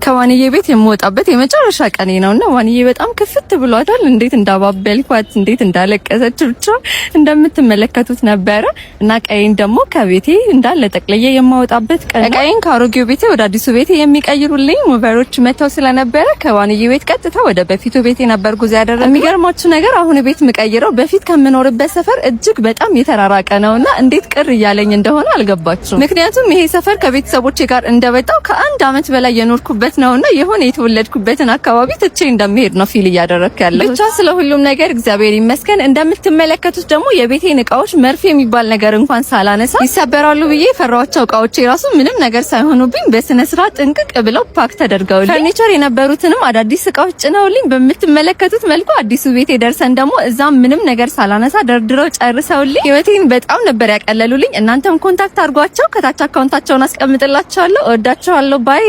ከዋንዬ ቤት የምወጣበት የመጨረሻ ቀኔ ነውና ዋንዬ በጣም ክፍት ብሏታል። እንዴት እንዳባበልኳት እንዴት እንዳለቀሰች ብቻ እንደምትመለከቱት ነበረ። እና ቀይን ደግሞ ከቤቴ እንዳለ ጠቅለየ የማወጣበት ቀን ቀይን ከአሮጌው ቤቴ ወደ አዲሱ ቤቴ የሚቀይሩልኝ ሙቨሮች መተው ስለነበረ ከዋንዬ ቤት ቀጥታ ወደ በፊቱ ቤቴ ነበር ጉዞ ያደረኩት። የሚገርማችሁ ነገር አሁን ቤት ምቀይረው በፊት ከምኖርበት ሰፈር እጅግ በጣም የተራራቀ ነውና እንዴት ቅር እያለኝ እንደሆነ አልገባችሁም። ምክንያቱም ይሄ ሰፈር ከቤተሰቦቼ ጋር እንደበጣው ከአንድ አመት በላይ የኖርኩበት ነውና የሆነ የተወለድኩበትን አካባቢ ትቼ እንደምሄድ ነው ፊል እያደረኩ ያለው። ብቻ ስለ ሁሉም ነገር እግዚአብሔር ይመስገን። እንደምትመለከቱት ደግሞ የቤቴን እቃዎች መርፌ የሚባል ነገር እንኳን ሳላነሳ ይሰበራሉ ብዬ የፈራኋቸው እቃዎች ራሱ ምንም ነገር ሳይሆኑብኝ በስነ ስርዓት ጥንቅቅ ብለው ፓክ ተደርገውልኝ ፈርኒቸር የነበሩትንም አዳዲስ እቃዎች ጭነውልኝ በምትመለከቱት መልኩ አዲሱ ቤቴ ደርሰን ደግሞ እዛም ምንም ነገር ሳላነሳ ደርድረው ጨርሰውልኝ ህይወቴን በጣም ነበር ያቀለሉልኝ። እናንተም ኮንታክት አድርጓቸው፣ ከታች አካውንታቸውን አስቀምጥላችኋለሁ። እወዳችኋለሁ። ባይ